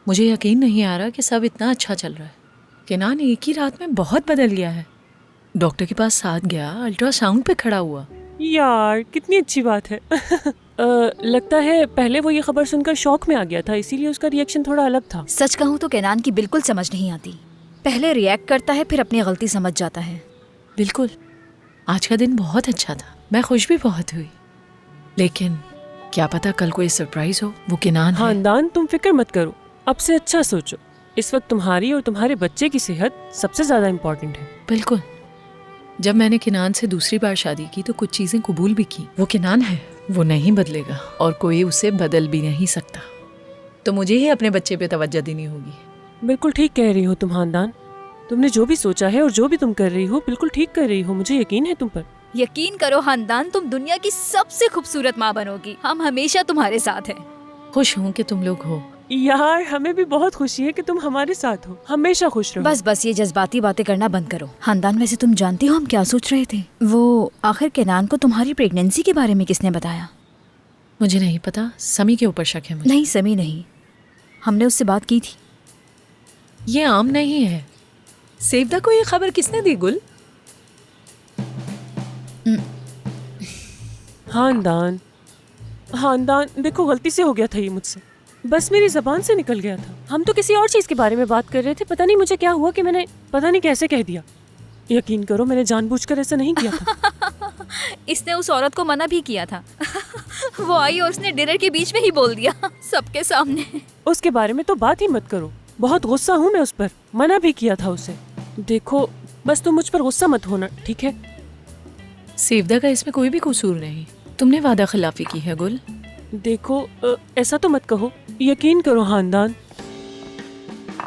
मुझे यकीन नहीं आ रहा कि सब इतना अच्छा चल रहा है। केनान एक ही रात में बहुत बदल गया है। डॉक्टर के पास साथ गया, अल्ट्रासाउंड पे खड़ा हुआ। यार कितनी अच्छी बात है। लगता है पहले वो ये खबर सुनकर शॉक में आ गया था, इसीलिए उसका रिएक्शन थोड़ा अलग था। सच कहूँ तो केनान की बिल्कुल समझ नहीं आती। पहले रिएक्ट करता है, फिर अपनी गलती समझ जाता है। बिल्कुल, आज का दिन बहुत अच्छा था, मैं खुश भी बहुत हुई। लेकिन क्या पता कल कोई सरप्राइज हो। वो केनान है। खानदान, तुम फिक्र मत करो, अब से अच्छा सोचो। इस वक्त तुम्हारी और तुम्हारे बच्चे की सेहत सबसे ज्यादा इम्पोर्टेंट है। बिल्कुल। जब मैंने केनान से दूसरी बार शादी की तो कुछ चीजें कबूल भी की। वो केनान है, वो नहीं बदलेगा और कोई उसे बदल भी नहीं सकता। तो मुझे ही अपने बच्चे पे तवज्जो देनी होगी। बिल्कुल ठीक कह रही हो तुम खानदान। तुमने जो भी सोचा है और जो भी तुम कर रही हो बिल्कुल ठीक कर रही हो। मुझे यकीन है तुम पर। यकीन करो खानदान, तुम दुनिया की सबसे खूबसूरत माँ बनोगी। हम हमेशा तुम्हारे साथ हैं। खुश हूँ कि तुम लोग हो। यार हमें भी बहुत खुशी है कि तुम हमारे साथ हो। हमेशा खुश रहो। बस ये जज्बाती बातें करना बंद करो। खानदान, वैसे तुम जानती हो हम क्या सोच रहे थे? वो आखिर केनान को तुम्हारी प्रेगनेंसी के बारे में किसने बताया? मुझे नहीं पता, समी के ऊपर शक है मुझे। नहीं, समी नहीं, हमने उससे बात की थी। ये आम नहीं है। सेवदा को ये खबर किसने दी गुल? खानदान देखो, गलती से हो गया था ये मुझसे। बस मेरी जबान से निकल गया था। हम तो किसी और चीज के बारे में बात कर रहे थे। पता नहीं मुझे क्या हुआ कि मैंने पता नहीं कैसे कह दिया। यकीन करो मैंने जानबूझकर ऐसा नहीं किया था। इसने उस औरत को मना भी किया था। वो आई और उसने डिनर के बीच में ही बोल दिया, सबके सामने। उसके बारे में तो बात ही मत करो। बहुत गुस्सा हूँ मैं उस पर। मना भी किया था उसे। देखो बस तुम मुझ पर गुस्सा मत होना, ठीक है? सेवदा का इसमें कोई भी कसूर नहीं। तुमने वादा खिलाफी की है गुल। देखो ऐसा तो मत कहो। यकीन करो खानदान।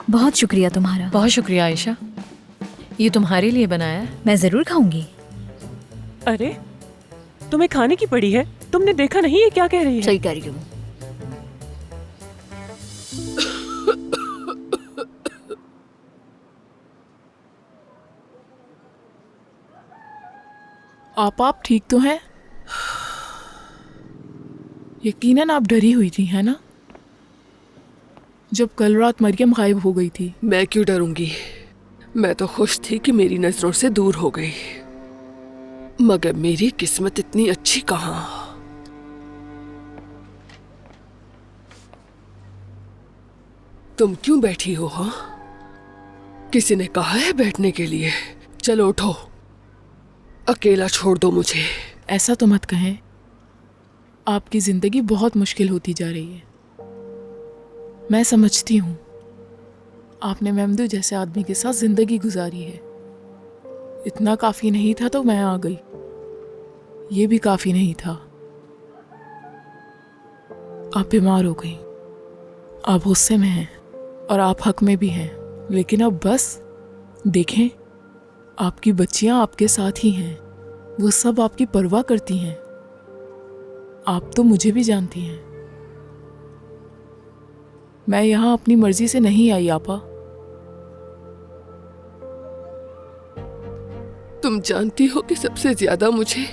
बहुत शुक्रिया तुम्हारा। बहुत शुक्रिया आयशा, ये तुम्हारे लिए बनाया है। मैं जरूर खाऊंगी। अरे तुम्हें खाने की पड़ी है? तुमने देखा नहीं है क्या कह रही है? सही कह रही हूँ। आप ठीक तो हैं? यकीनन आप डरी हुई थी, है ना, जब कल रात मरियम गायब हो गई थी। मैं क्यों डरूंगी? मैं तो खुश थी कि मेरी नजरों से दूर हो गई। मगर मेरी किस्मत इतनी अच्छी कहाँ। तुम क्यों बैठी हो? हाँ, किसी ने कहा है बैठने के लिए? चलो उठो, अकेला छोड़ दो मुझे। ऐसा तो मत कहें, आपकी जिंदगी बहुत मुश्किल होती जा रही है। मैं समझती हूँ, आपने मेमदू जैसे आदमी के साथ जिंदगी गुजारी है। इतना काफी नहीं था तो मैं आ गई। ये भी काफी नहीं था। आप बीमार हो गई, आप गुस्से में हैं और आप हक में भी हैं। लेकिन अब बस देखें, आपकी बच्चियां आपके साथ ही हैं। वो सब आपकी परवाह करती हैं। आप तो मुझे भी जानती हैं। मैं यहाँ अपनी मर्जी से नहीं आई आपा। तुम जानती हो कि सबसे ज्यादा मुझे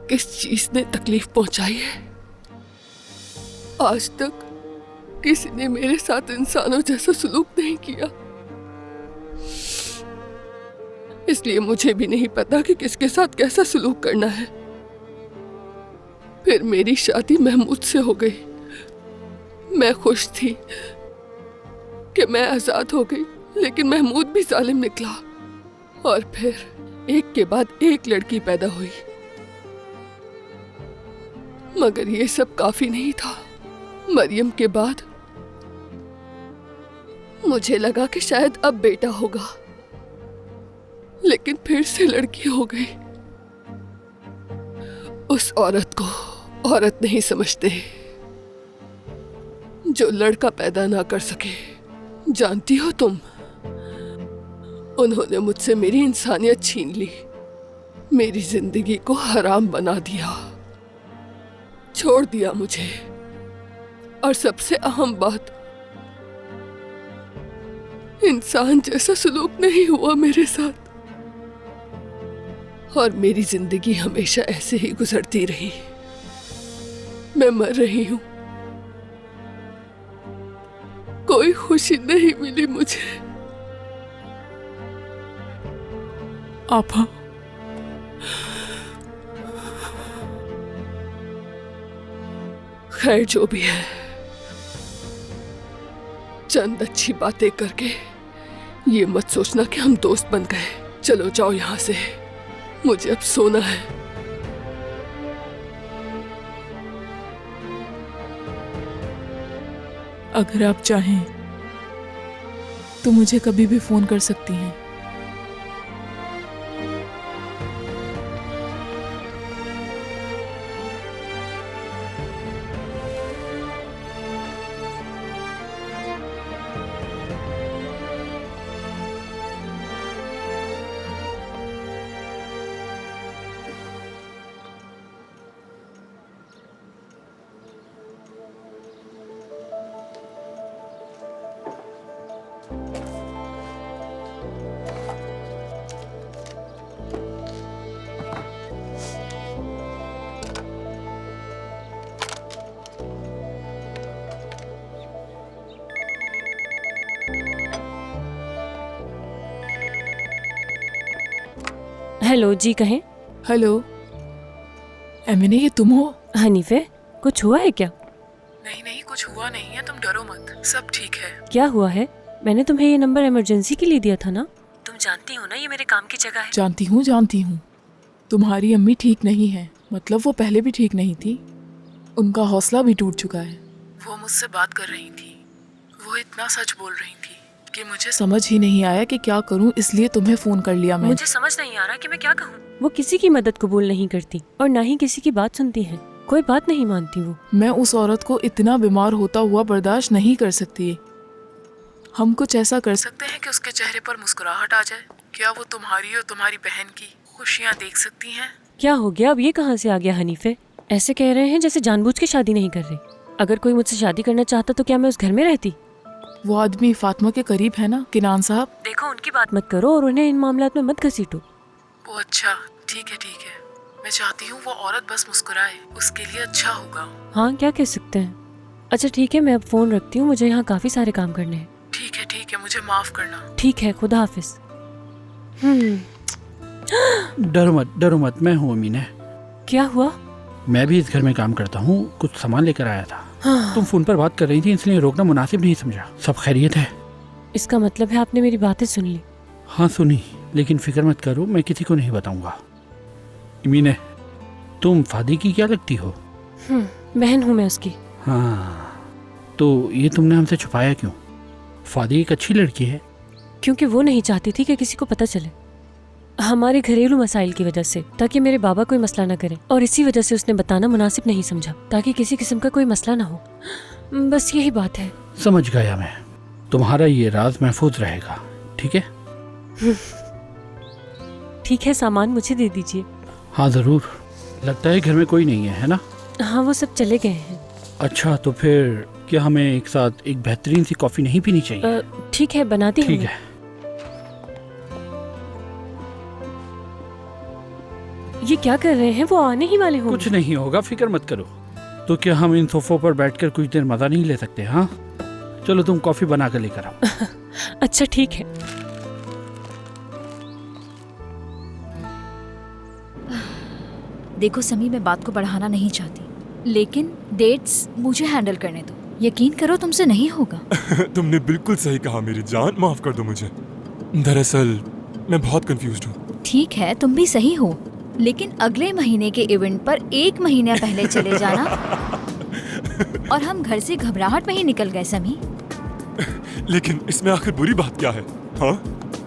किस चीज ने तकलीफ पहुंचाई है? आज तक किसी ने मेरे साथ इंसानों जैसा सलूक नहीं किया। इसलिए मुझे भी नहीं पता कि किसके साथ कैसा सलूक करना है। फिर मेरी शादी महमूद से हो गई। मैं खुश थी कि मैं आजाद हो गई, लेकिन महमूद भी जालिम निकला। और फिर एक के बाद एक लड़की पैदा हुई। मगर ये सब काफी नहीं था। मरियम के बाद मुझे लगा कि शायद अब बेटा होगा, लेकिन फिर से लड़की हो गई। उस औरत को औरत नहीं समझते जो लड़का पैदा ना कर सके। जानती हो तुम, उन्होंने मुझसे मेरी इंसानियत छीन ली, मेरी जिंदगी को हराम बना दिया, छोड़ दिया मुझे। और सबसे अहम बात, इंसान जैसा सलूक नहीं हुआ मेरे साथ। और मेरी जिंदगी हमेशा ऐसे ही गुजरती रही। मैं मर रही हूं, कोई खुशी नहीं मिली मुझे। आपा, खैर जो भी है, चंद अच्छी बातें करके ये मत सोचना कि हम दोस्त बन गए। चलो जाओ यहाँ से, मुझे अब सोना है। अगर आप चाहें तो मुझे कभी भी फोन कर सकती हैं। हेलो जी, कहें। हेलो एमिने, ये तुम हो? हनीफे, कुछ हुआ है क्या? नहीं नहीं, कुछ हुआ नहीं है, तुम डरो मत, सब ठीक है। क्या हुआ है? मैंने तुम्हें ये नंबर इमरजेंसी के लिए दिया था ना। तुम जानती हो ना ये मेरे काम की जगह है। जानती हूँ। तुम्हारी अम्मी ठीक नहीं है, मतलब वो पहले भी ठीक नहीं थी, उनका हौसला भी टूट चुका है। वो मुझसे बात कर रही थी, वो इतना सच बोल रही थी कि मुझे समझ ही नहीं आया कि क्या करूं, इसलिए तुम्हें फोन कर लिया मैंने। मुझे समझ नहीं आ रहा कि मैं क्या कहूँ। वो किसी की मदद कबूल नहीं करती और ना ही किसी की बात सुनती है, कोई बात नहीं मानती वो। मैं उस औरत को इतना बीमार होता हुआ बर्दाश्त नहीं कर सकती। हम कुछ ऐसा कर सकते हैं कि उसके चेहरे पर मुस्कुराहट आ जाए। क्या वो तुम्हारी और तुम्हारी बहन की खुशियाँ देख सकती हैं? क्या हो गया, अब ये कहाँ से आ गया हनीफे? ऐसे कह रहे हैं जैसे जानबूझ के शादी नहीं कर रहे। अगर कोई मुझसे शादी करना चाहता तो क्या मैं उस घर में रहती? वो आदमी फातिमा के करीब है ना, किनान साहब। देखो, उनकी बात मत करो और उन्हें इन मामलात में मत घसीटो। वो अच्छा, ठीक है। मैं चाहती हूँ वो औरत बस मुस्कुराए, उसके लिए अच्छा होगा। हाँ, क्या कह सकते हैं। अच्छा ठीक है, मैं अब फोन रखती हूँ, मुझे यहाँ काफी सारे काम करने हैं। ठीक है, मुझे माफ करना। ठीक है, खुदा हाफिज। डरो मत, मैं हूँ अमीना। क्या हुआ? मैं भी इस घर में काम करता हूँ, कुछ सामान लेकर आया था। हाँ। तुम फोन पर बात कर रही थी, इसलिए रोकना मुनासिब नहीं समझा। सब खैरियत है? इसका मतलब है आपने मेरी बातें सुन ली? हाँ सुनी, लेकिन फिक्र मत करो, मैं किसी को नहीं बताऊंगा। अमीना, तुम फादी की क्या लगती हो? बहन हूँ मैं उसकी। हाँ, तो ये तुमने हमसे छुपाया क्यों? फादी एक अच्छी लड़की है। क्योंकि वो नहीं चाहती थी कि किसी को पता चले, हमारे घरेलू मसाइल की वजह से, ताकि मेरे बाबा कोई मसला ना करे, और इसी वजह से उसने बताना मुनासिब नहीं समझा, ताकि किसी किस्म का कोई मसला ना हो। बस यही बात है। समझ गया मैं, तुम्हारा ये राज महफूज रहेगा, ठीक है? ठीक है, सामान मुझे दे दीजिए। हाँ जरूर। लगता है घर में कोई नहीं है ना? हाँ, वो सब चले गए हैं। अच्छा, तो फिर क्या हमें एक साथ एक बेहतरीन सी कॉफी नहीं पीनी चाहिए? ठीक है, बनाती हूँ। ठीक है। ये क्या कर रहे हैं? वो आने ही वाले होंगे। कुछ नहीं होगा, फिक्र मत करो। तो क्या हम इन सोफों पर बैठकर कुछ देर मजा नहीं ले सकते? हाँ चलो, तुम कॉफी बना कर लेकर आओ। अच्छा ठीक है। देखो समी, मैं बात को बढ़ाना नहीं चाहती, लेकिन डेट्स मुझे हैंडल करने दो। यकीन करो, तुमसे नहीं होगा। तुमने बिल्कुल सही कहा मेरी जान, माफ कर दो मुझे। दरअसल मैं बहुत कंफ्यूज्ड हूँ। ठीक है, तुम भी सही हो, लेकिन अगले महीने के इवेंट पर 1 महीना पहले चले जाना। और हम घर से घबराहट में ही निकल गए समी। लेकिन इसमें आखिर बुरी बात क्या है? हाँ,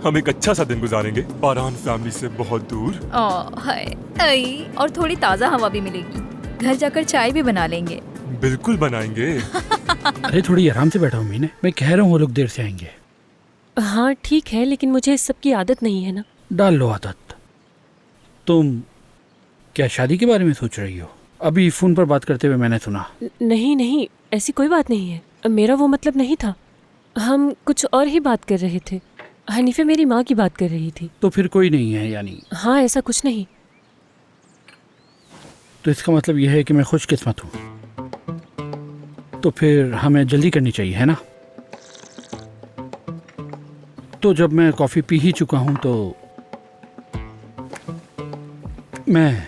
हम एक अच्छा सा दिन गुजारेंगे पारान फैमिली से बहुत दूर। हाय, और थोड़ी ताज़ा हवा भी मिलेगी। घर जाकर चाय भी बना लेंगे। बिल्कुल बनाएंगे। अरे थोड़ी आराम से बैठो मीने, मैं कह रहा हूँ वो लोग देर से आएंगे। हाँ ठीक है, लेकिन मुझे इस सब की आदत नहीं है ना। डाल लो आदत। तुम क्या शादी के बारे में सोच रही हो? अभी फोन पर बात करते हुए मैंने सुना। नहीं, ऐसी कोई बात नहीं है। मेरा वो मतलब नहीं था। हम कुछ और ही बात कर रहे थे। हनीफे मेरी माँ की बात कर रही थी। तो फिर कोई नहीं है यानी? हाँ, ऐसा कुछ नहीं। तो इसका मतलब यह है कि मैं खुशकिस्मत हूँ। तो फिर हमें जल्दी करनी चाहिए, है ना? तो जब मैं कॉफ़ी पी ही चुका हूं तो मैं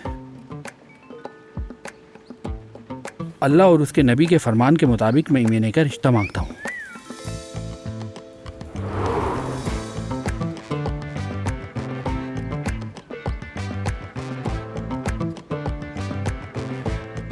अल्लाह और उसके नबी के फरमान के मुताबिक मैं ईमेने का रिश्ता मांगता हूँ।